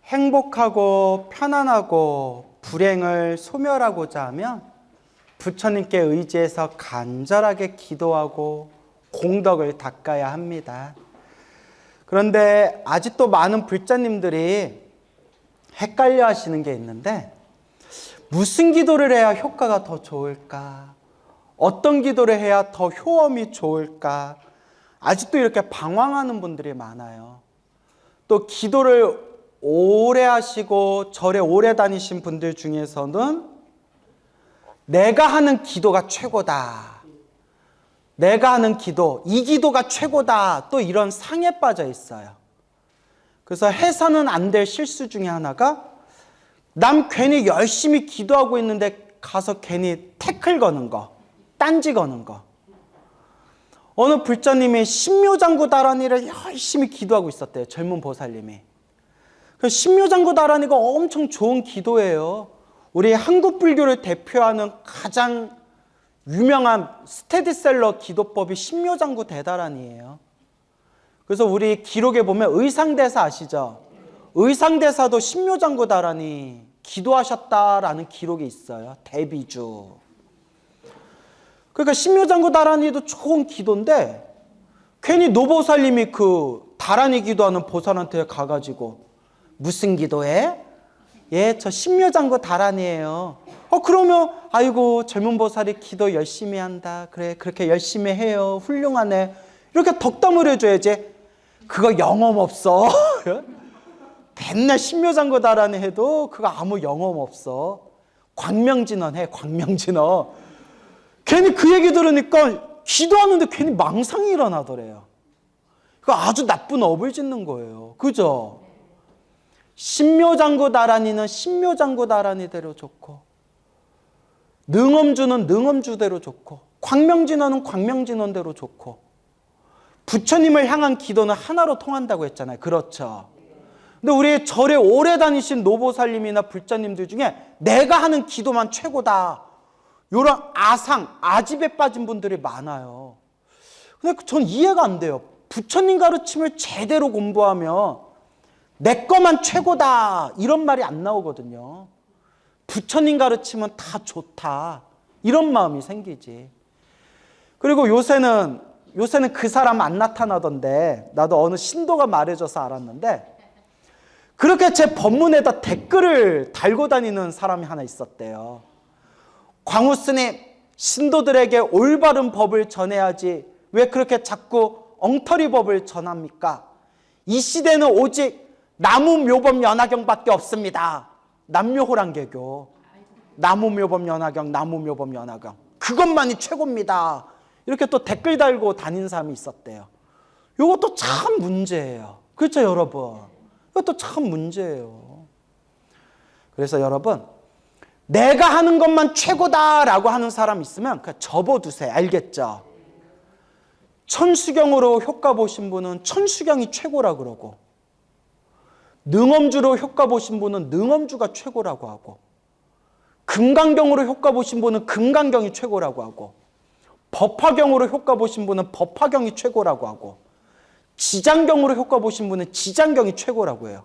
행복하고 편안하고 불행을 소멸하고자 하면 부처님께 의지해서 간절하게 기도하고 공덕을 닦아야 합니다. 그런데 아직도 많은 불자님들이 헷갈려 하시는 게 있는데, 무슨 기도를 해야 효과가 더 좋을까? 어떤 기도를 해야 더 효험이 좋을까? 아직도 이렇게 방황하는 분들이 많아요. 또 기도를 오래 하시고 절에 오래 다니신 분들 중에서는 내가 하는 기도가 최고다, 내가 하는 기도, 이 기도가 최고다, 또 이런 상에 빠져 있어요. 그래서 해서는 안 될 실수 중에 하나가, 남 괜히 열심히 기도하고 있는데 가서 괜히 태클 거는 거, 딴지 거는 거. 어느 불자님이 신묘장구다라니를 열심히 기도하고 있었대요. 젊은 보살님이. 신묘장구다라니가 엄청 좋은 기도예요. 우리 한국 불교를 대표하는 가장 유명한 스테디셀러 기도법이 신묘장구 대다란이에요. 그래서 우리 기록에 보면 의상대사 아시죠? 의상대사도 신묘장구다라니 기도하셨다라는 기록이 있어요. 대비주. 그러니까 신묘장구다라니도 좋은 기도인데, 괜히 노보살님이 그 다라니 기도하는 보살한테 가가지고 무슨 기도해? 예, 저 신묘장구 다라니예요. 그러면 아이고 젊은 보살이 기도 열심히 한다. 그래, 그렇게 열심히 해요. 훌륭하네. 이렇게 덕담을 해줘야지. 그거 영험 없어. 맨날 신묘장구 다라니 해도 그거 아무 영험 없어. 광명진원 해, 광명진원. 괜히 그 얘기 들으니까 기도하는데 괜히 망상이 일어나더래요. 그거 아주 나쁜 업을 짓는 거예요. 그죠? 신묘장구 다라니는 신묘장구 다라니대로 좋고, 능엄주는 능엄주대로 좋고, 광명진원은 광명진원대로 좋고, 부처님을 향한 기도는 하나로 통한다고 했잖아요. 그렇죠? 근데 우리 절에 오래 다니신 노보살님이나 불자님들 중에 내가 하는 기도만 최고다, 이런 아상, 아집에 빠진 분들이 많아요. 근데 전 이해가 안 돼요. 부처님 가르침을 제대로 공부하면 내 거만 최고다, 이런 말이 안 나오거든요. 부처님 가르침은 다 좋다, 이런 마음이 생기지. 그리고 요새는 그 사람 안 나타나던데, 나도 어느 신도가 말해줘서 알았는데, 그렇게 제 법문에다 댓글을 달고 다니는 사람이 하나 있었대요. 광우스님, 신도들에게 올바른 법을 전해야지 왜 그렇게 자꾸 엉터리 법을 전합니까? 이 시대는 오직 나무묘법연화경밖에 없습니다. 남묘호랑개교, 나무묘법연화경, 나무묘법연화경, 그것만이 최고입니다. 이렇게 또 댓글 달고 다니는 사람이 있었대요. 이것도 참 문제예요. 그렇죠, 여러분? 이것도 참 문제예요. 그래서 여러분, 내가 하는 것만 최고다라고 하는 사람 있으면 그냥 접어두세요. 알겠죠? 천수경으로 효과 보신 분은 천수경이 최고라 그러고, 능엄주로 효과 보신 분은 능엄주가 최고라고 하고, 금강경으로 효과 보신 분은 금강경이 최고라고 하고, 법화경으로 효과 보신 분은 법화경이 최고라고 하고, 지장경으로 효과 보신 분은 지장경이 최고라고 해요.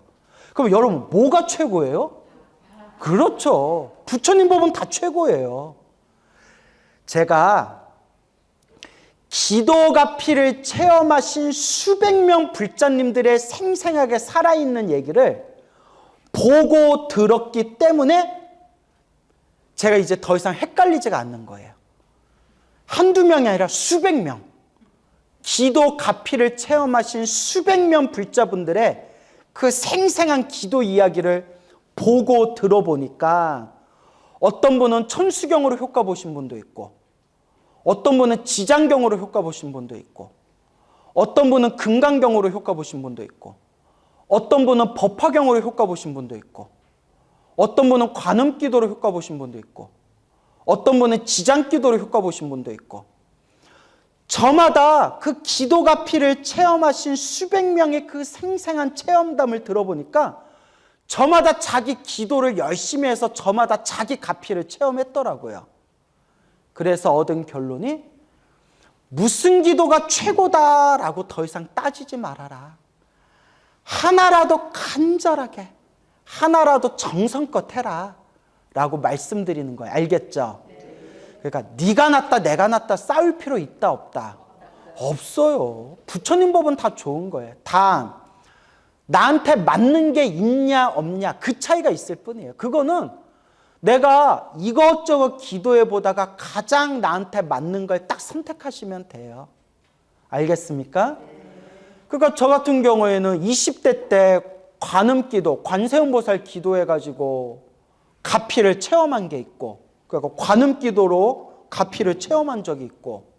그럼 여러분, 뭐가 최고예요? 그렇죠. 부처님 법은 다 최고예요. 제가 기도가 피를 체험하신 수백 명 불자님들의 생생하게 살아있는 얘기를 보고 들었기 때문에 제가 이제 더 이상 헷갈리지가 않는 거예요. 한두 명이 아니라 수백 명, 기도 가피를 체험하신 수백 명 불자분들의 그 생생한 기도 이야기를 보고 들어보니까, 어떤 분은 천수경으로 효과 보신 분도 있고, 어떤 분은 지장경으로 효과 보신 분도 있고, 어떤 분은 금강경으로 효과 보신 분도 있고, 어떤 분은 법화경으로 효과 보신 분도 있고, 어떤 분은 관음기도로 효과 보신 분도 있고, 어떤 분은 지장기도로 효과 보신 분도 있고, 저마다 그 기도가 피를 체험하신 수백 명의 그 생생한 체험담을 들어보니까 저마다 자기 기도를 열심히 해서 저마다 자기 가피를 체험했더라고요. 그래서 얻은 결론이, 무슨 기도가 최고다라고 더 이상 따지지 말아라. 하나라도 간절하게, 하나라도 정성껏 해라 라고 말씀드리는 거예요. 알겠죠? 그러니까 네가 낫다 내가 낫다 싸울 필요 있다 없다? 없어요. 부처님 법은 다 좋은 거예요. 다 나한테 맞는 게 있냐 없냐 그 차이가 있을 뿐이에요. 그거는 내가 이것저것 기도해 보다가 가장 나한테 맞는 걸 딱 선택하시면 돼요. 알겠습니까? 그러니까 저 같은 경우에는 20대 때 관음기도, 관세음보살 기도해가지고 가피를 체험한 게 있고, 그러니까 관음기도로 가피를 체험한 적이 있고,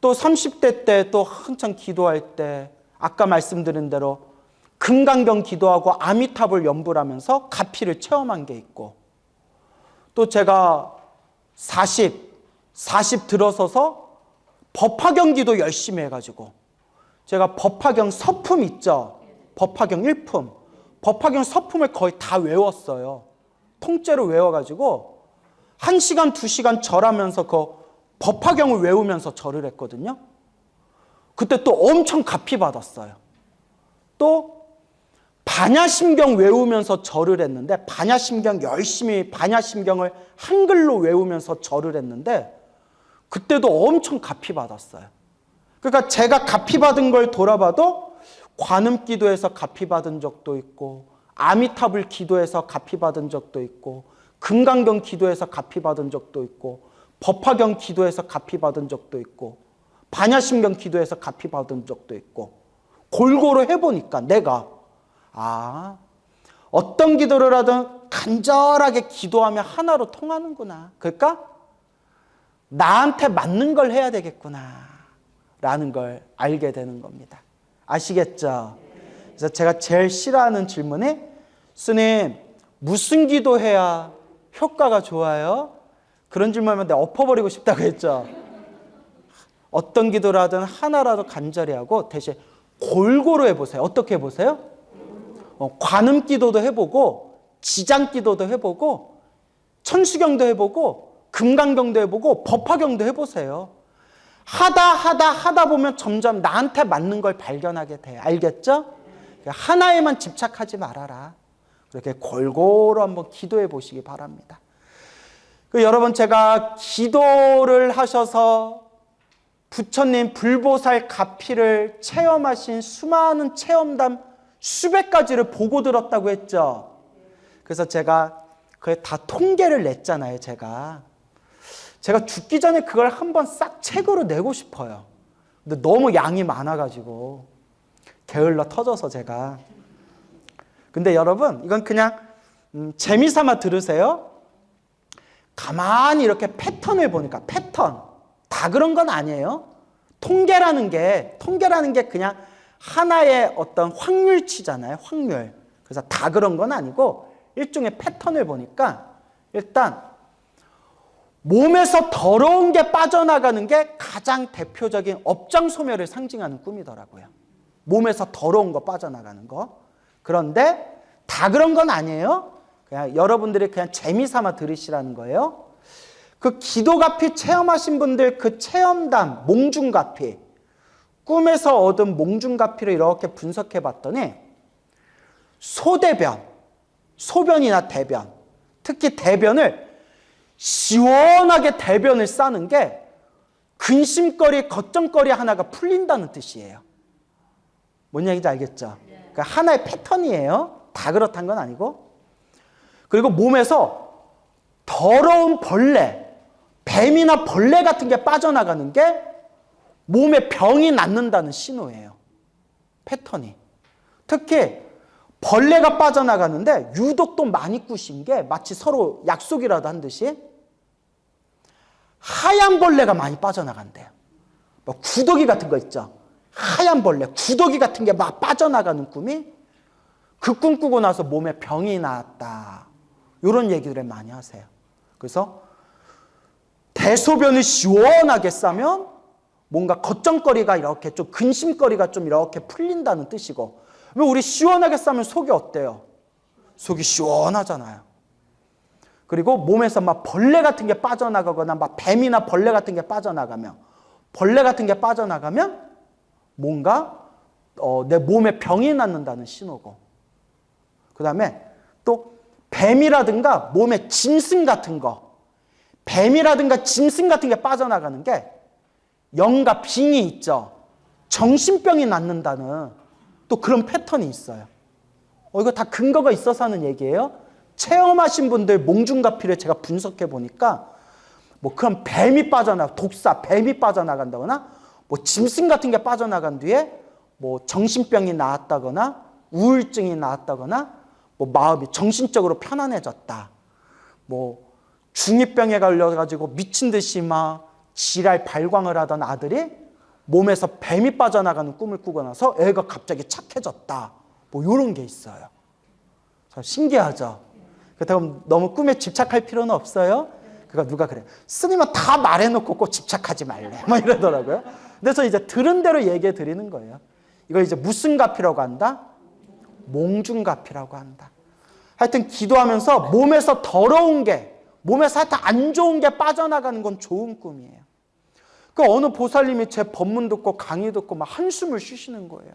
또 30대 때 또 한참 기도할 때 아까 말씀드린 대로 금강경 기도하고 아미타불 연불 하면서 가피를 체험한 게 있고, 또 제가 40 들어서서 법화경 기도 열심히 해가지고 제가 법화경 서품 있죠? 법화경 1품. 법화경 서품을 거의 다 외웠어요. 통째로 외워가지고 1시간, 2시간 절하면서 그 법화경을 외우면서 절을 했거든요. 그때 또 엄청 가피 받았어요. 또 반야심경 외우면서 절을 했는데 반야심경 열심히 반야심경을 한글로 외우면서 절을 했는데 그때도 엄청 가피 받았어요. 그러니까 제가 가피 받은 걸 돌아봐도 관음기도에서 가피 받은 적도 있고 아미타불 기도에서 가피 받은 적도 있고 금강경 기도에서 가피 받은 적도 있고 법화경 기도에서 가피 받은 적도 있고 반야심경 기도에서 가피 받은 적도 있고 골고루 해보니까 내가 어떤 기도를 하든 간절하게 기도하면 하나로 통하는구나. 그러니까 나한테 맞는 걸 해야 되겠구나 라는 걸 알게 되는 겁니다. 아시겠죠? 그래서 제가 제일 싫어하는 질문이 스님 무슨 기도해야 효과가 좋아요? 그런 질문하면 내가 엎어버리고 싶다고 했죠. 어떤 기도를 하든 하나라도 간절히 하고 대신 골고루 해보세요. 어떻게 해보세요? 관음기도도 해보고 지장기도도 해보고 천수경도 해보고 금강경도 해보고 법화경도 해보세요. 하다 보면 점점 나한테 맞는 걸 발견하게 돼요. 알겠죠? 하나에만 집착하지 말아라. 그렇게 골고루 한번 기도해 보시기 바랍니다. 여러분 제가 기도를 하셔서 부처님 불보살 가피를 체험하신 수많은 체험담 수백 가지를 보고 들었다고 했죠. 그래서 제가 그게 다 통계를 냈잖아요. 제가 죽기 전에 그걸 한번 싹 책으로 내고 싶어요. 근데 너무 양이 많아가지고 게을러 터져서 제가. 근데 여러분 이건 그냥 재미삼아 들으세요. 가만히 이렇게 패턴을 보니까 패턴 다 그런 건 아니에요. 통계라는 게 그냥 하나의 어떤 확률치잖아요. 확률. 그래서 다 그런 건 아니고 일종의 패턴을 보니까 일단 몸에서 더러운 게 빠져나가는 게 가장 대표적인 업장소멸을 상징하는 꿈이더라고요. 몸에서 더러운 거 빠져나가는 거. 그런데 다 그런 건 아니에요. 그냥 여러분들이 그냥 재미삼아 들으시라는 거예요. 그 기도가피 체험하신 분들 그 체험담 몽중가피 꿈에서 얻은 몽중가피를 이렇게 분석해 봤더니 소대변, 소변이나 대변, 특히 대변을 시원하게 대변을 싸는 게 근심거리, 걱정거리 하나가 풀린다는 뜻이에요. 뭔 얘기인지 알겠죠? 그러니까 하나의 패턴이에요. 다 그렇다는 건 아니고. 그리고 몸에서 더러운 벌레, 뱀이나 벌레 같은 게 빠져나가는 게 몸에 병이 낫는다는 신호예요. 패턴이. 특히 벌레가 빠져나가는데 유독 또 많이 꾸신 게 마치 서로 약속이라도 한 듯이 하얀 벌레가 많이 빠져나간대요. 뭐 구더기 같은 거 있죠. 하얀 벌레, 구더기 같은 게 막 빠져나가는 꿈이 그 꿈 꾸고 나서 몸에 병이 나았다. 이런 얘기들을 많이 하세요. 그래서 대소변을 시원하게 싸면 뭔가 걱정거리가 이렇게 좀 근심거리가 좀 이렇게 풀린다는 뜻이고 왜 우리 시원하게 싸면 속이 어때요? 속이 시원하잖아요. 그리고 몸에서 막 벌레 같은 게 빠져나가거나 막 뱀이나 벌레 같은 게 빠져나가면 뭔가 내 몸에 병이 낫는다는 신호고 그 다음에 또 뱀이라든가 몸에 짐승 같은 거, 뱀이라든가 짐승 같은 게 빠져나가는 게 영과 빙이 있죠. 정신병이 낫는다는 또 그런 패턴이 있어요. 이거 다 근거가 있어서 하는 얘기예요. 체험하신 분들 몽중가피를 제가 분석해 보니까 뭐 그런 뱀이 독사, 뱀이 빠져나간다거나 뭐 짐승 같은 게 빠져나간 뒤에 뭐 정신병이 나았다거나 우울증이 나았다거나 뭐 마음이 정신적으로 편안해졌다. 뭐 중2병에 걸려가지고 미친 듯이 막 지랄 발광을 하던 아들이 몸에서 뱀이 빠져나가는 꿈을 꾸고 나서 애가 갑자기 착해졌다. 뭐 이런 게 있어요. 참 신기하죠? 그렇다고 너무 꿈에 집착할 필요는 없어요. 그러니까 누가 그래. 스님은 다 말해놓고 꼭 집착하지 말래. 막 이러더라고요. 그래서 이제 들은 대로 얘기해 드리는 거예요. 이걸 이제 무슨 가피라고 한다? 몽중가피라고 한다. 하여튼 기도하면서 몸에서 더러운 게, 몸에서 하여튼 안 좋은 게 빠져나가는 건 좋은 꿈이에요. 그 어느 보살님이 제 법문 듣고 강의 듣고 막 한숨을 쉬시는 거예요.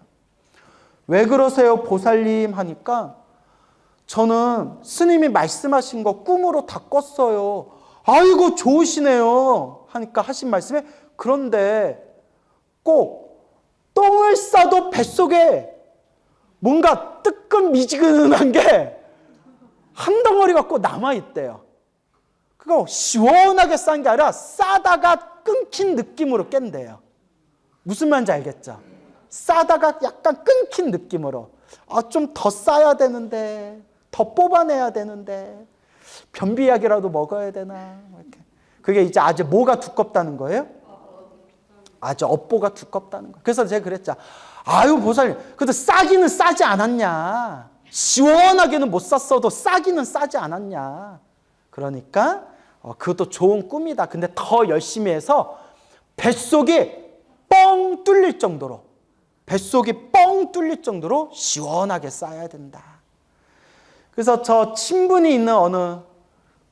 왜 그러세요, 보살님? 하니까 저는 스님이 말씀하신 거 꿈으로 다 꿨어요. 아이고 좋으시네요. 하니까 하신 말씀에 그런데 꼭 똥을 싸도 뱃속에 뭔가 뜨끈미지근한 게 한 덩어리가 꼭 남아있대요. 그거 시원하게 싼 게 아니라 싸다가 끊긴 느낌으로 깬대요. 무슨 말인지 알겠죠? 싸다가 약간 끊긴 느낌으로. 좀 더 싸야 되는데, 더 뽑아내야 되는데, 변비약이라도 먹어야 되나. 이렇게. 그게 이제 아주 뭐가 두껍다는 거예요? 아주 업보가 두껍다는 거예요. 그래서 제가 그랬죠. 아유, 보살님, 그래도 싸기는 싸지 않았냐. 시원하게는 못 쌌어도 싸기는 싸지 않았냐. 그러니까 그것도 좋은 꿈이다. 근데 더 열심히 해서 뱃속이 뻥 뚫릴 정도로, 뱃속이 뻥 뚫릴 정도로 시원하게 싸야 된다. 그래서 저 친분이 있는 어느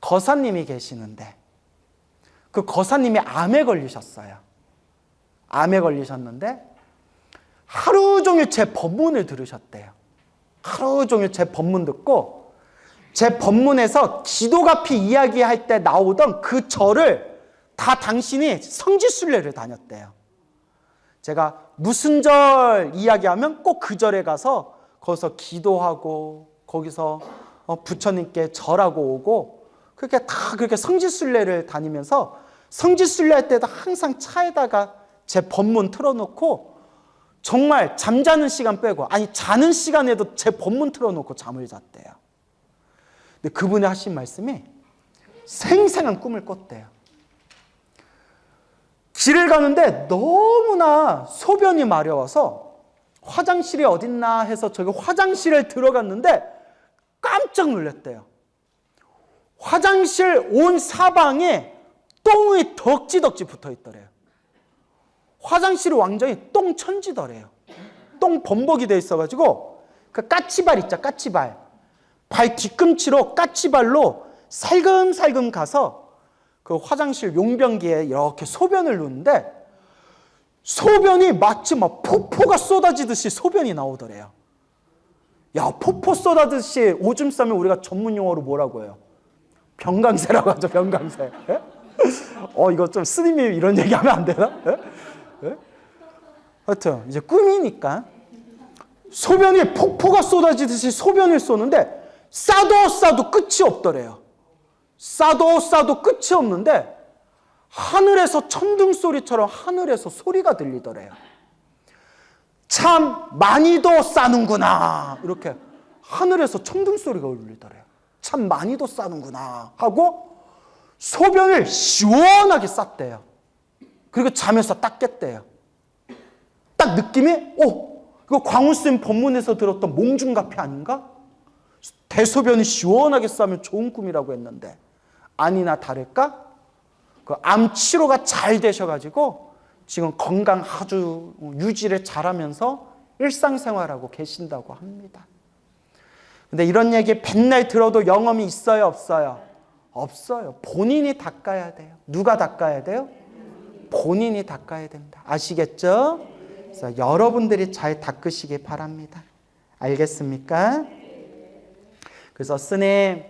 거사님이 계시는데 그 거사님이 암에 걸리셨어요. 암에 걸리셨는데 하루 종일 제 법문을 들으셨대요. 하루 종일 제 법문 듣고 제 법문에서 기도가피 이야기할 때 나오던 그 절을 다 당신이 성지순례를 다녔대요. 제가 무슨 절 이야기하면 꼭 그 절에 가서 거기서 기도하고 거기서 부처님께 절하고 오고 그렇게 다 그렇게 성지순례를 다니면서 성지순례 할 때도 항상 차에다가 제 법문 틀어놓고 정말 잠자는 시간 빼고 아니 자는 시간에도 제 법문 틀어놓고 잠을 잤대요. 근데 그분이 하신 말씀이 생생한 꿈을 꿨대요. 길을 가는데 너무나 소변이 마려워서 화장실이 어딨나 해서 저기 화장실에 들어갔는데 깜짝 놀랐대요. 화장실 온 사방에 똥이 덕지덕지 붙어 있더래요. 화장실이 완전히 똥천지더래요. 똥 범벅이 돼 있어가지고 그 까치발 있죠, 까치발. 발 뒤꿈치로 까치발로 살금살금 가서 그 화장실 용변기에 이렇게 소변을 누는데 소변이 마치 막 폭포가 쏟아지듯이 소변이 나오더래요. 야, 폭포 쏟아지듯이 오줌 싸면 우리가 전문 용어로 뭐라고 해요? 병강세라고 하죠, 병강세. 예? 이거 좀 스님이 이런 얘기하면 안 되나? 예? 예? 하여튼 이제 꿈이니까 소변이 폭포가 쏟아지듯이 소변을 쏘는데 싸도 끝이 없더래요. 싸도 끝이 없는데 하늘에서 천둥 소리처럼 하늘에서 소리가 들리더래요. 참 많이도 싸는구나. 이렇게 하늘에서 천둥 소리가 울리더래요. 참 많이도 싸는구나 하고 소변을 시원하게 쌌대요. 그리고 잠에서 딱 깼대요. 딱 느낌이 이거 광우스님 법문에서 들었던 몽중가피 아닌가? 대소변이 시원하게 싸면 좋은 꿈이라고 했는데 아니나 다를까? 그 암 치료가 잘 되셔가지고 지금 건강 아주 유지를 잘하면서 일상생활하고 계신다고 합니다. 근데 이런 얘기 맨날 들어도 영험이 있어요, 없어요? 없어요. 본인이 닦아야 돼요. 누가 닦아야 돼요? 본인이 닦아야 된다. 아시겠죠? 그래서 여러분들이 잘 닦으시기 바랍니다. 알겠습니까? 그래서 스님,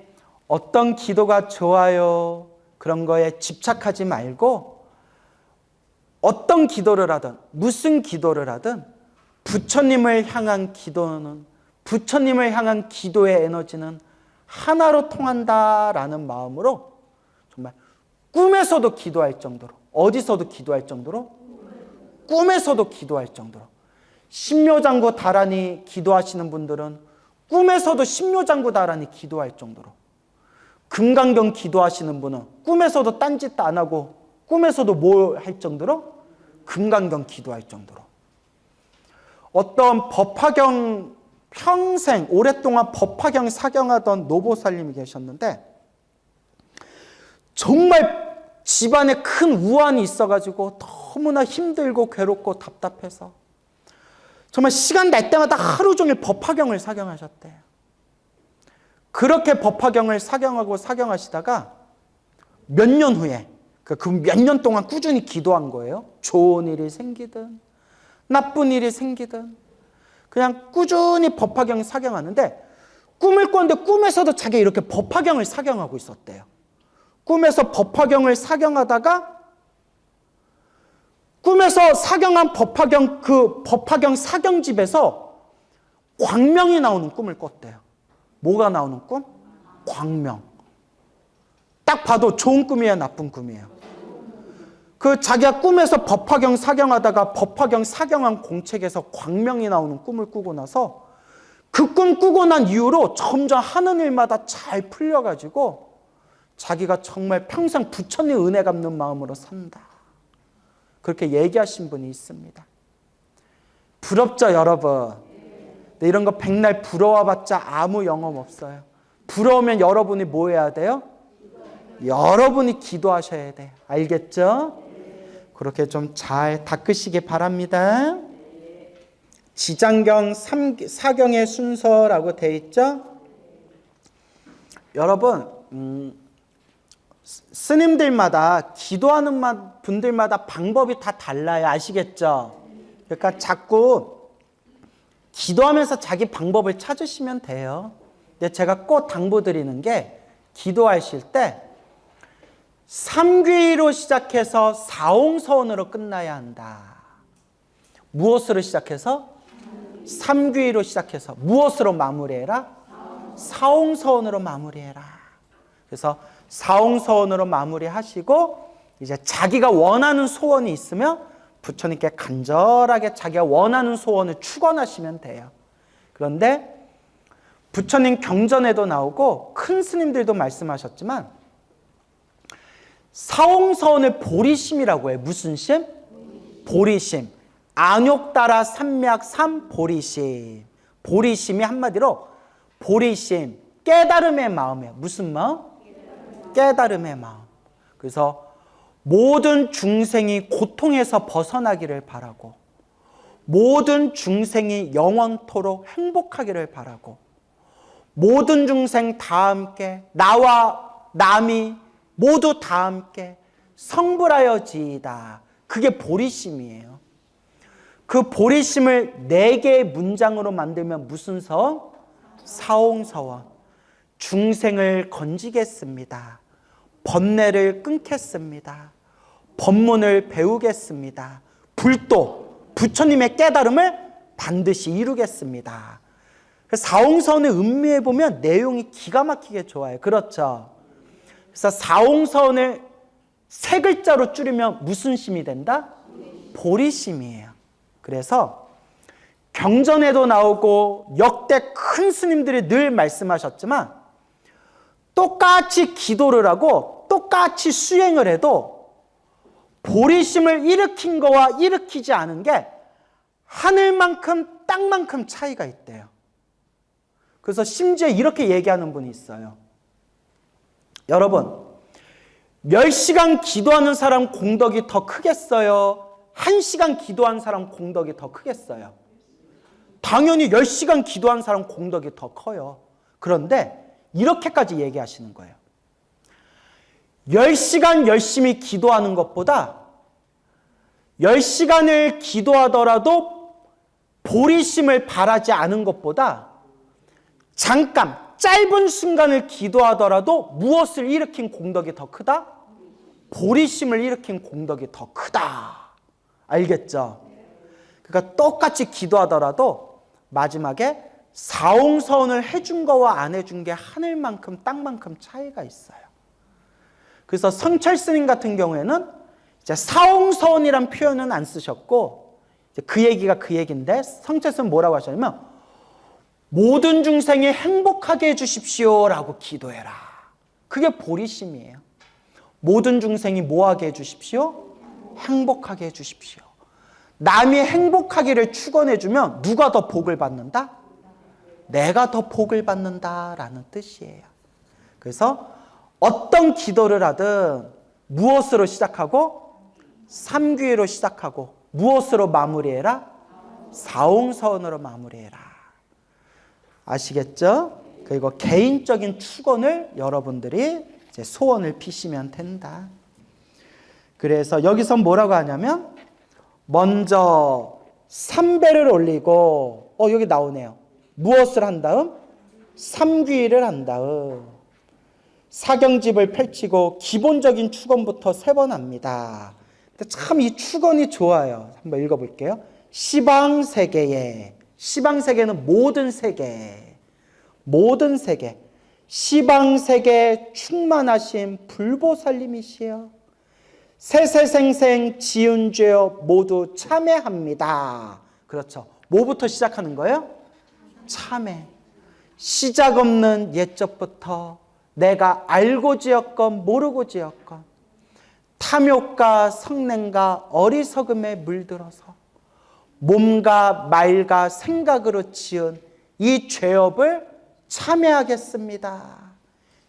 어떤 기도가 좋아요? 그런 거에 집착하지 말고 어떤 기도를 하든 무슨 기도를 하든 부처님을 향한 기도는, 부처님을 향한 기도의 에너지는 하나로 통한다라는 마음으로 정말 꿈에서도 기도할 정도로, 어디서도 기도할 정도로, 꿈에서도 기도할 정도로, 신묘장구 다란히 기도하시는 분들은 꿈에서도 신묘장구 다란히 기도할 정도로, 금강경 기도하시는 분은 꿈에서도 딴짓 안 하고 꿈에서도 뭘 할 정도로 금강경 기도할 정도로, 어떤 법화경 평생 오랫동안 법화경 사경하던 노보살님이 계셨는데 정말 집안에 큰 우환이 있어가지고 너무나 힘들고 괴롭고 답답해서 정말 시간 날 때마다 하루 종일 법화경을 사경하셨대요. 그렇게 법화경을 사경하고 사경하시다가 몇 년 후에, 그 몇 년 동안 꾸준히 기도한 거예요. 좋은 일이 생기든 나쁜 일이 생기든 그냥 꾸준히 법화경 사경하는데 꿈을 꿨는데 꿈에서도 자기가 이렇게 법화경을 사경하고 있었대요. 꿈에서 법화경을 사경하다가 꿈에서 사경한 법화경, 그 법화경 사경집에서 광명이 나오는 꿈을 꿨대요. 뭐가 나오는 꿈? 광명. 딱 봐도 좋은 꿈이에요, 나쁜 꿈이에요? 그 자기가 꿈에서 법화경 사경하다가 법화경 사경한 공책에서 광명이 나오는 꿈을 꾸고 나서 그 꿈 꾸고 난 이후로 점점 하는 일마다 잘 풀려가지고 자기가 정말 평생 부처님 은혜 갚는 마음으로 산다. 그렇게 얘기하신 분이 있습니다. 부럽죠, 여러분? 근데 이런 거 백날 부러워봤자 아무 영업 없어요. 부러우면 여러분이 뭐 해야 돼요? 여러분이 기도하셔야 돼요. 알겠죠? 그렇게 좀 잘 닦으시기 바랍니다. 지장경 4경의 순서라고 되어 있죠? 여러분, 스님들마다 기도하는 분들마다 방법이 다 달라요. 아시겠죠? 그러니까 자꾸 기도하면서 자기 방법을 찾으시면 돼요. 근데 제가 꼭 당부드리는 게 기도하실 때 삼귀로 시작해서 사홍서원으로 끝나야 한다. 무엇으로 시작해서? 삼귀로 시작해서 무엇으로 마무리해라? 사홍서원으로 마무리해라. 그래서 사홍서원으로 마무리하시고 이제 자기가 원하는 소원이 있으면 부처님께 간절하게 자기가 원하는 소원을 축원하시면 돼요. 그런데 부처님 경전에도 나오고 큰 스님들도 말씀하셨지만 사홍서원을 보리심이라고 해요. 무슨 심? 보리심. 안욕따라 삼맥 삼보리심. 보리심이 한마디로 보리심, 깨달음의 마음이에요. 무슨 마음? 깨달음의 마음. 그래서 모든 중생이 고통에서 벗어나기를 바라고 모든 중생이 영원토록 행복하기를 바라고 모든 중생 다 함께 나와 남이 모두 다 함께 성불하여지이다. 그게 보리심이에요. 그 보리심을 4개의 문장으로 만들면 무슨 서원? 사홍서원. 중생을 건지겠습니다. 번뇌를 끊겠습니다. 법문을 배우겠습니다. 불도 부처님의 깨달음을 반드시 이루겠습니다. 사홍서원을 음미해 보면 내용이 기가 막히게 좋아요. 그렇죠? 그래서 사홍서원을 3글자로 줄이면 무슨 심이 된다? 보리심이에요. 그래서 경전에도 나오고 역대 큰 스님들이 늘 말씀하셨지만 똑같이 기도를 하고 똑같이 수행을 해도 보리심을 일으킨 거와 일으키지 않은 게 하늘만큼 땅만큼 차이가 있대요. 그래서 심지어 이렇게 얘기하는 분이 있어요. 여러분, 10시간 기도하는 사람 공덕이 더 크겠어요? 1시간 기도한 사람 공덕이 더 크겠어요? 당연히 10시간 기도한 사람 공덕이 더 커요. 그런데 이렇게까지 얘기하시는 거예요. 10시간 열심히 기도하는 것보다 10시간을 기도하더라도 보리심을 바라지 않은 것보다 잠깐 짧은 순간을 기도하더라도 무엇을 일으킨 공덕이 더 크다? 보리심을 일으킨 공덕이 더 크다. 알겠죠? 그러니까 똑같이 기도하더라도 마지막에 사홍서원을 해준 거와 안 해준 게 하늘만큼 땅만큼 차이가 있어요. 그래서 성철 스님 같은 경우에는 이제 사홍서원이란 표현은 안 쓰셨고, 그 얘기가 그 얘기인데, 성철 스님 뭐라고 하셨냐면 모든 중생이 행복하게 해주십시오라고 기도해라. 그게 보리심이에요. 모든 중생이 뭐하게 해주십시오? 행복하게 해주십시오. 남이 행복하기를 축원해주면 누가 더 복을 받는다? 내가 더 복을 받는다라는 뜻이에요. 그래서 어떤 기도를 하든 무엇으로 시작하고? 삼귀로 시작하고 무엇으로 마무리해라? 사홍서원으로 마무리해라. 아시겠죠? 그리고 개인적인 축원을 여러분들이 이제 소원을 비시면 된다. 그래서 여기서 뭐라고 하냐면 먼저 삼배를 올리고 여기 나오네요. 무엇을 한 다음? 삼귀를 한 다음 사경집을 펼치고 기본적인 축원부터 3번 합니다. 참 이 축원이 좋아요. 한번 읽어볼게요. 시방세계에, 시방세계는 모든 세계, 모든 세계, 시방세계 충만하신 불보살님이시여 세세생생 지은 죄여 모두 참회합니다. 그렇죠. 뭐부터 시작하는 거예요? 참회. 시작 없는 옛적부터 내가 알고 지었건 모르고 지었건 탐욕과 성냄과 어리석음에 물들어서 몸과 말과 생각으로 지은 이 죄업을 참회하겠습니다.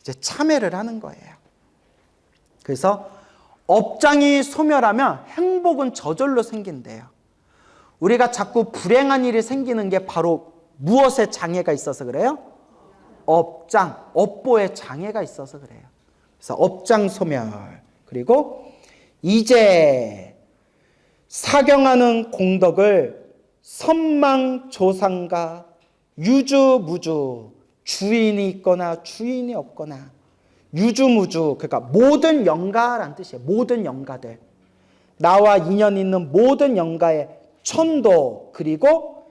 이제 참회를 하는 거예요. 그래서 업장이 소멸하면 행복은 저절로 생긴대요. 우리가 자꾸 불행한 일이 생기는 게 바로 무엇에 장애가 있어서 그래요? 업장, 업보에 장애가 있어서 그래요. 그래서 업장 소멸. 그리고 이제 사경하는 공덕을 선망조상과 유주무주, 주인이 있거나 주인이 없거나 유주무주, 그러니까 모든 영가라는 뜻이에요. 모든 영가들, 나와 인연 있는 모든 영가의 천도 그리고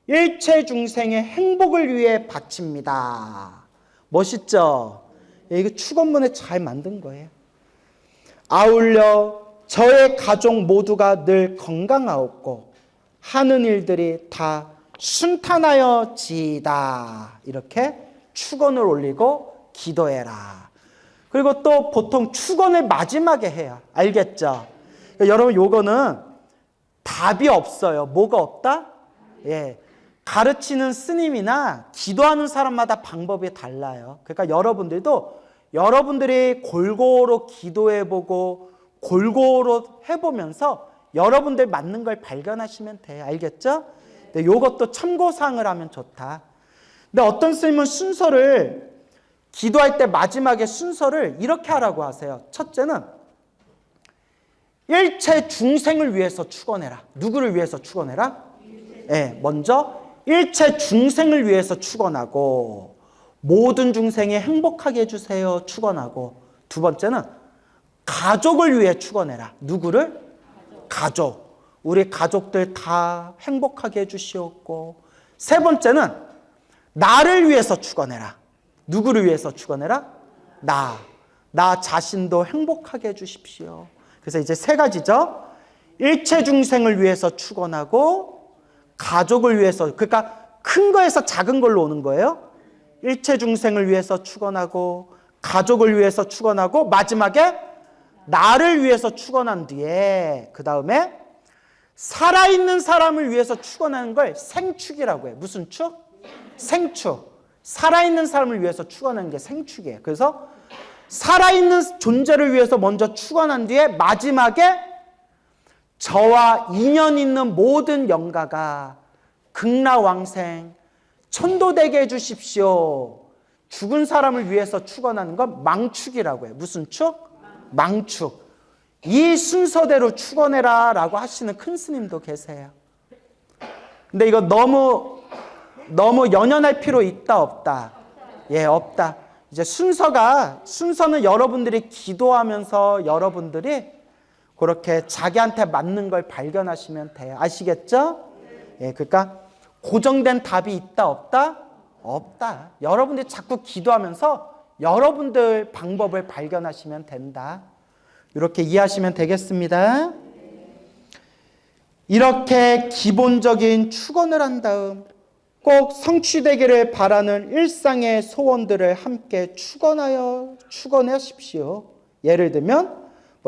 일체 중생의 행복을 위해 바칩니다. 멋있죠? 이거 축원문에 잘 만든 거예요. 아울러 저의 가족 모두가 늘 건강하옵고 하는 일들이 다 순탄하여지이다. 이렇게 축원을 올리고 기도해라. 그리고 또 보통 축원을 마지막에 해요. 알겠죠? 그러니까 여러분 요거는 답이 없어요. 뭐가 없다? 예. 가르치는 스님이나 기도하는 사람마다 방법이 달라요. 그러니까 여러분들도 여러분들이 골고루 기도해보고 골고루 해보면서 여러분들 맞는 걸 발견하시면 돼요. 알겠죠? 근데 요것도 참고사항을 하면 좋다. 근데 어떤 스님은 순서를 기도할 때 마지막에 순서를 이렇게 하라고 하세요. 첫째는 일체 중생을 위해서 축원해라. 누구를 위해서 축원해라? 네, 먼저 일체 중생을 위해서 축원하고 모든 중생이 행복하게 해주세요. 축원하고 두 번째는 가족을 위해 축원해라. 누구를? 가족. 우리 가족들 다 행복하게 해주시옵고 세 번째는 나를 위해서 축원해라. 누구를 위해서 축원해라? 나 자신도 행복하게 해주십시오. 그래서 이제 3가지죠. 일체 중생을 위해서 축원하고 가족을 위해서, 그러니까 큰 거에서 작은 걸로 오는 거예요. 일체 중생을 위해서 축원하고 가족을 위해서 축원하고 마지막에 나를 위해서 축원한 뒤에 그 다음에 살아있는 사람을 위해서 축원하는 걸 생축이라고 해요. 무슨 축? 생축. 살아있는 사람을 위해서 축원하는 게 생축이에요. 그래서 살아있는 존재를 위해서 먼저 축원한 뒤에 마지막에 저와 인연 있는 모든 영가가 극락왕생 천도되게 해주십시오. 죽은 사람을 위해서 축원하는 건 망축이라고 해요. 무슨 축? 망축. 이 순서대로 축원해라 라고 하시는 큰 스님도 계세요. 근데 이거 너무 연연할 필요 있다 없다? 예, 없다. 이제 순서는 여러분들이 기도하면서 여러분들이 그렇게 자기한테 맞는 걸 발견하시면 돼요. 아시겠죠? 예, 그러니까 고정된 답이 있다, 없다? 없다. 여러분들이 자꾸 기도하면서 여러분들 방법을 발견하시면 된다. 이렇게 이해하시면 되겠습니다. 이렇게 기본적인 축원을 한 다음 꼭 성취되기를 바라는 일상의 소원들을 함께 축원하십시오. 예를 들면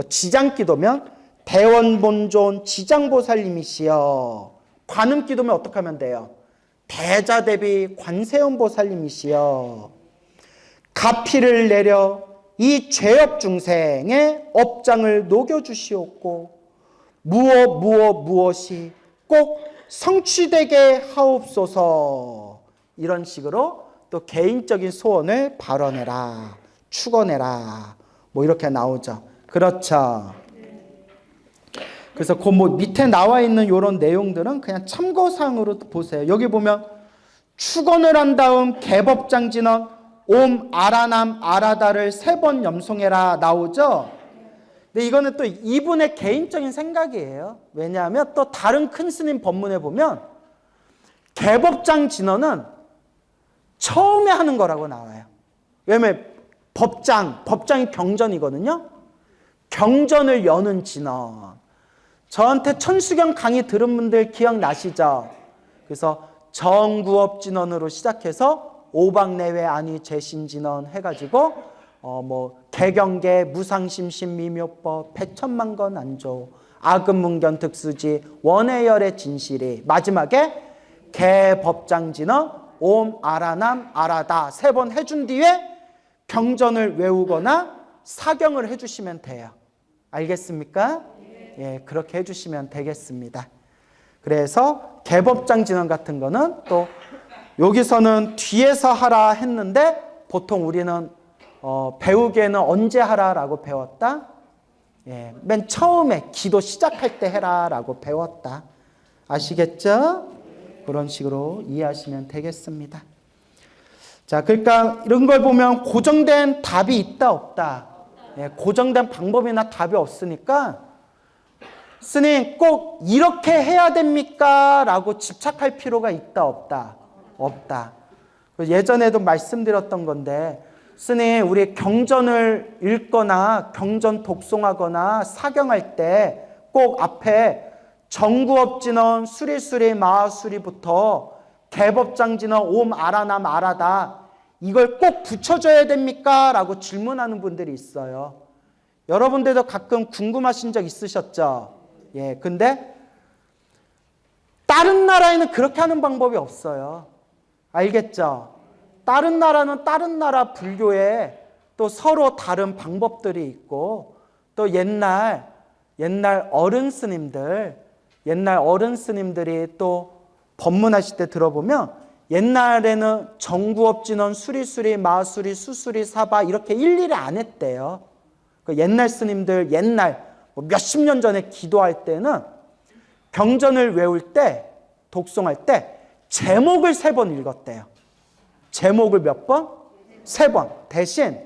지장기도면 대원본존 지장보살님이시여. 관음기도면 어떻게 하면 돼요? 대자대비 관세음보살님이시여. 가피를 내려 이 죄업 중생의 업장을 녹여주시옵고 무엇이 꼭 성취되게 하옵소서. 이런 식으로 또 개인적인 소원을 발언해라, 축원해라, 이렇게 나오죠. 그렇죠. 그래서 그 밑에 나와 있는 이런 내용들은 그냥 참고사항으로 보세요. 여기 보면 축원을 한 다음 개법장진언 옴 아라남 아라다를 3번 염송해라 나오죠. 근데 이거는 또 이분의 개인적인 생각이에요. 왜냐하면 또 다른 큰 스님 법문에 보면 개법장 진언은 처음에 하는 거라고 나와요. 왜냐하면 법장이 경전이거든요. 경전을 여는 진언. 저한테 천수경 강의 들은 분들 기억나시죠? 그래서 정구업 진언으로 시작해서 오박내외 아니 재신진언 해가지고 개경계 무상심심 미묘법 백천만건 안조 아금문견 득수지 원해열의 진실이 마지막에 개법장진언 옴 아라남 아라다 3번 해준 뒤에 경전을 외우거나 사경을 해주시면 돼요. 알겠습니까? 예, 그렇게 해주시면 되겠습니다. 그래서 개법장진언 같은 거는 또 여기서는 뒤에서 하라 했는데 보통 우리는 배우기에는 언제 하라라고 배웠다? 예, 맨 처음에 기도 시작할 때 해라라고 배웠다. 아시겠죠? 그런 식으로 이해하시면 되겠습니다. 자, 그러니까 이런 걸 보면 고정된 답이 있다, 없다? 예, 고정된 방법이나 답이 없으니까 스님 꼭 이렇게 해야 됩니까? 라고 집착할 필요가 있다, 없다? 없다. 예전에도 말씀드렸던 건데 스님 우리 경전을 읽거나 경전 독송하거나 사경할 때 꼭 앞에 정구업진언 수리수리 마하수리부터 개법장진언 옴 아라남 아라다 이걸 꼭 붙여줘야 됩니까? 라고 질문하는 분들이 있어요. 여러분들도 가끔 궁금하신 적 있으셨죠? 예, 근데 다른 나라에는 그렇게 하는 방법이 없어요. 알겠죠? 다른 나라는 다른 나라 불교에 또 서로 다른 방법들이 있고 또 옛날 어른 스님들이 또 법문하실 때 들어보면 옛날에는 정구업진언 수리수리 마수리 수수리 사바 이렇게 일일이 안 했대요. 그 옛날 스님들 몇십 년 전에 기도할 때는 경전을 외울 때 독송할 때 제목을 3번 읽었대요. 제목을 몇 번? 3번. 대신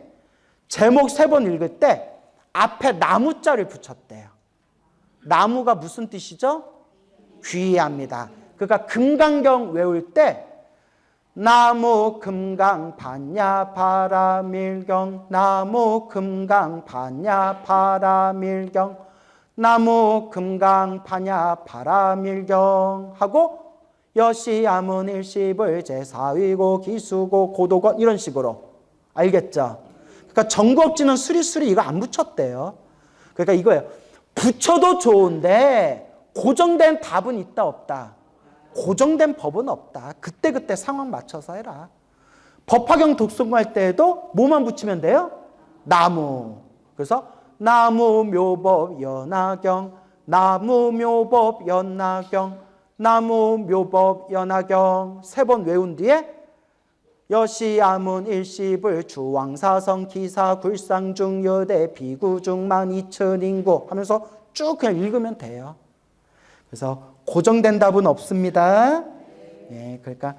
제목 3번 읽을 때 앞에 나무자를 붙였대요. 나무가 무슨 뜻이죠? 귀합니다. 그러니까 금강경 외울 때 나무 금강 반야 바라밀경 나무 금강 반야 바라밀경 나무 금강 반야 바라밀경 하고 여시아문 일십을 제사위고 기수고 고도건 이런 식으로. 알겠죠? 그러니까 정구업진은 수리수리 이거 안 붙였대요. 그러니까 이거예요. 붙여도 좋은데 고정된 답은 있다 없다? 고정된 법은 없다. 그때그때 상황 맞춰서 해라. 법화경 독송할 때에도 뭐만 붙이면 돼요? 나무. 그래서 나무 묘법 연화경 나무 묘법 연화경 나무 묘법 연화경 3번 외운 뒤에 여시아문 일십을 주왕사성 기사 굴상중 여대 비구중만 이천인구 하면서 쭉 그냥 읽으면 돼요. 그래서 고정된 답은 없습니다. 예, 그러니까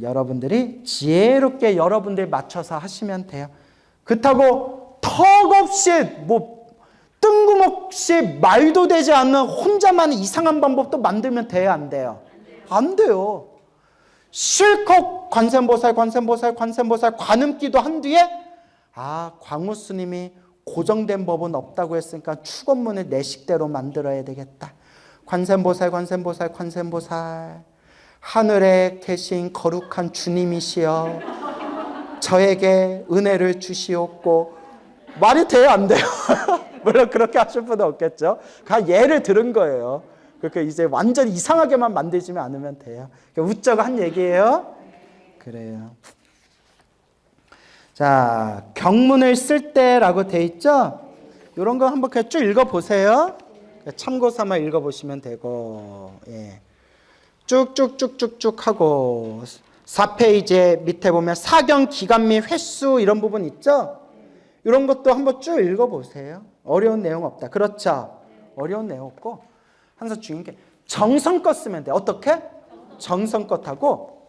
여러분들이 지혜롭게 여러분들 맞춰서 하시면 돼요. 그렇다고 턱없이 뜬금없이 말도 되지 않는 혼자만 이상한 방법도 만들면 돼요, 안 돼요? 안 돼요. 실컷 관세음보살 관음기도 한 뒤에 광우 스님이 고정된 법은 없다고 했으니까 축원문을 내 식대로 만들어야 되겠다. 관세음보살 하늘에 계신 거룩한 주님이시여 저에게 은혜를 주시옵고. 말이 돼요, 안 돼요? 물론 그렇게 하실 분은 없겠죠. 그냥 예를 들은 거예요. 그러니까 이제 완전 이상하게만 만들지만 않으면 돼요. 웃자고 한 얘기예요. 그래요. 자, 경문을 쓸 때라고 돼 있죠? 이런 거 한번 그냥 쭉 읽어보세요. 참고 삼아 읽어보시면 되고, 예. 쭉쭉쭉쭉쭉 하고 4페이지 밑에 보면 사경 기간 및 횟수 이런 부분 있죠? 이런 것도 한번 쭉 읽어보세요. 어려운 내용 없다. 그렇죠? 어려운 내용 없고 항상 중요한 게 정성껏 쓰면 돼. 어떻게? 정성껏 하고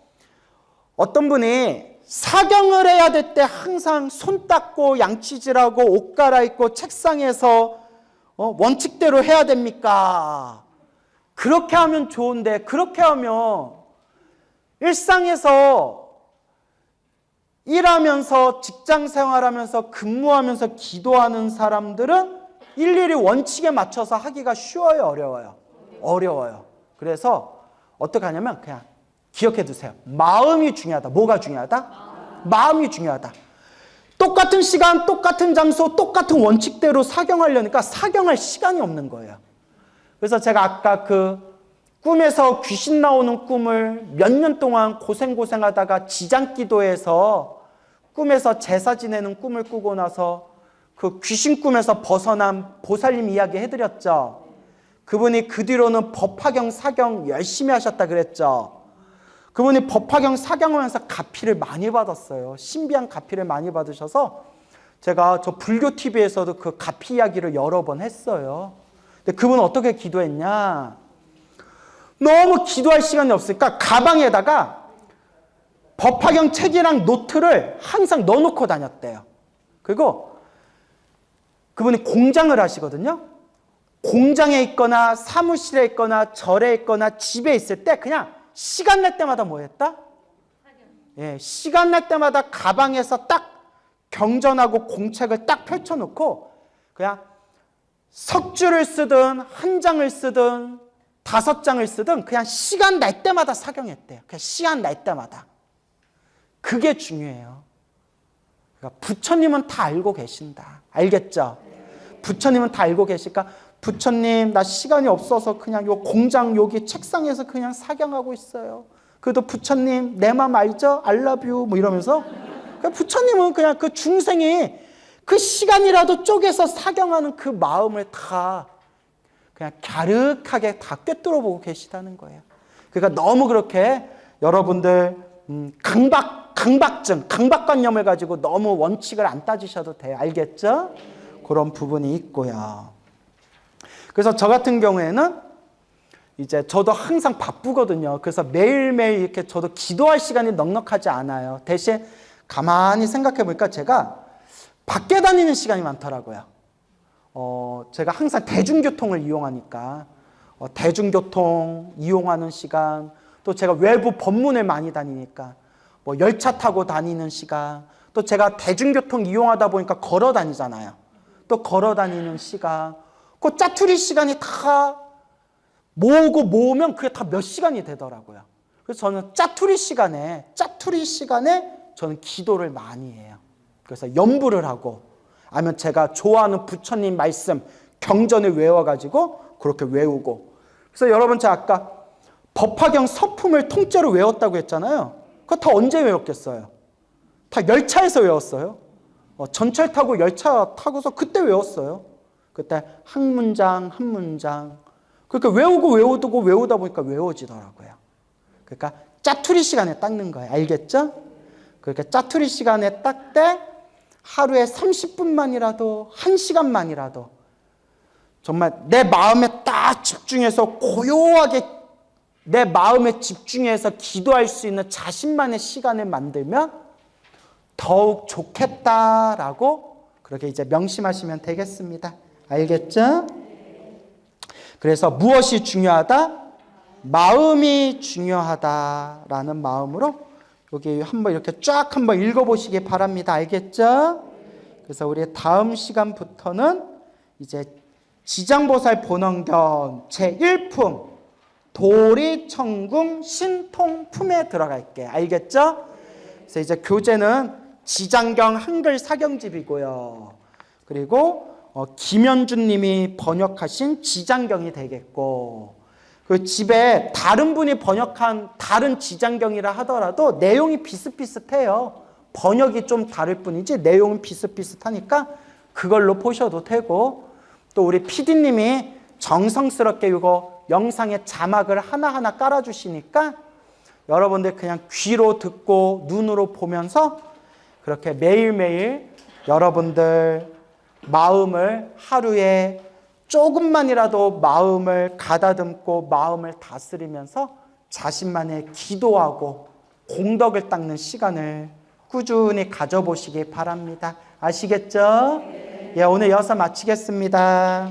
어떤 분이 사경을 해야 될 때 항상 손 닦고 양치질하고 옷 갈아입고 책상에서 원칙대로 해야 됩니까? 그렇게 하면 좋은데 그렇게 하면 일상에서 일하면서 직장 생활하면서 근무하면서 기도하는 사람들은 일일이 원칙에 맞춰서 하기가 쉬워요, 어려워요? 어려워요. 그래서 어떻게 하냐면 그냥 기억해 두세요. 마음이 중요하다. 뭐가 중요하다? 마음이 중요하다. 똑같은 시간, 똑같은 장소, 똑같은 원칙대로 사경하려니까 사경할 시간이 없는 거예요. 그래서 제가 아까 꿈에서 귀신 나오는 꿈을 몇 년 동안 고생하다가 지장기도에서 꿈에서 제사 지내는 꿈을 꾸고 나서 그 귀신 꿈에서 벗어난 보살님 이야기 해드렸죠. 그분이 그 뒤로는 법화경, 사경 열심히 하셨다 그랬죠. 그분이 법화경, 사경하면서 가피를 많이 받았어요. 신비한 가피를 많이 받으셔서 제가 저 불교 TV에서도 그 가피 이야기를 여러 번 했어요. 근데 그분은 어떻게 기도했냐? 너무 기도할 시간이 없으니까 가방에다가 법화경 책이랑 노트를 항상 넣어놓고 다녔대요. 그리고 그분이 공장을 하시거든요. 공장에 있거나 사무실에 있거나 절에 있거나 집에 있을 때 그냥 시간 날 때마다 뭐 했다? 예, 시간 날 때마다 가방에서 딱 경전하고 공책을 딱 펼쳐놓고 그냥 석줄을 쓰든 한 장을 쓰든 5장을 쓰든 그냥 시간 날 때마다 사경했대요. 그냥 시간 날 때마다. 그게 중요해요. 그러니까 부처님은 다 알고 계신다. 알겠죠? 부처님은 다 알고 계실까? 부처님 나 시간이 없어서 그냥 요 공장 여기 책상에서 그냥 사경하고 있어요. 그래도 부처님 내 맘 알죠? I love you 뭐 이러면서 그러니까 부처님은 그냥 그 중생이 그 시간이라도 쪼개서 사경하는 그 마음을 다 그냥 갸륵하게 다 꿰뚫어 보고 계시다는 거예요. 그러니까 너무 그렇게 여러분들 강박관념을 가지고 너무 원칙을 안 따지셔도 돼요. 알겠죠? 그런 부분이 있고요. 그래서 저 같은 경우에는 이제 저도 항상 바쁘거든요. 그래서 매일매일 이렇게 저도 기도할 시간이 넉넉하지 않아요. 대신 가만히 생각해 보니까 제가 밖에 다니는 시간이 많더라고요. 제가 항상 대중교통을 이용하니까 대중교통 이용하는 시간, 또 제가 외부 법문을 많이 다니니까 뭐 열차 타고 다니는 시간, 또 제가 대중교통 이용하다 보니까 걸어 다니잖아요. 또 걸어 다니는 시간, 그 짜투리 시간이 다 모으면 그게 다 몇 시간이 되더라고요. 그래서 저는 짜투리 시간에 저는 기도를 많이 해요. 그래서 연부를 하고 아니면 제가 좋아하는 부처님 말씀 경전을 외워가지고 그렇게 외우고. 그래서 여러분 제가 아까 법화경 서품을 통째로 외웠다고 했잖아요. 그거 다 언제 외웠겠어요? 다 열차에서 외웠어요. 전철 타고 열차 타고서 그때 외웠어요. 그때 한 문장 한 문장. 그러니까 외우다 보니까 외워지더라고요. 그러니까 짜투리 시간에 닦는 거예요. 알겠죠? 그러니까 짜투리 시간에 딱 때 하루에 30분만이라도 1시간만이라도 정말 내 마음에 딱 집중해서 고요하게 내 마음에 집중해서 기도할 수 있는 자신만의 시간을 만들면 더욱 좋겠다라고 그렇게 이제 명심하시면 되겠습니다. 알겠죠? 그래서 무엇이 중요하다? 마음이 중요하다라는 마음으로 여기 한번 이렇게 쫙 한번 읽어보시기 바랍니다. 알겠죠? 그래서 우리 다음 시간부터는 이제 지장보살 본원견 제1품 도리천궁 신통품에 들어갈게. 알겠죠? 그래서 이제 교재는 지장경 한글 사경집이고요. 그리고 김현준 님이 번역하신 지장경이 되겠고, 그 집에 다른 분이 번역한 다른 지장경이라 하더라도 내용이 비슷비슷해요. 번역이 좀 다를 뿐이지 내용은 비슷비슷하니까 그걸로 보셔도 되고, 또 우리 PD님이 정성스럽게 이거 영상에 자막을 하나하나 깔아주시니까 여러분들 그냥 귀로 듣고 눈으로 보면서 그렇게 매일매일 여러분들 마음을 하루에 조금만이라도 마음을 가다듬고 마음을 다스리면서 자신만의 기도하고 공덕을 닦는 시간을 꾸준히 가져보시기 바랍니다. 아시겠죠? 예, 오늘 여기서 마치겠습니다.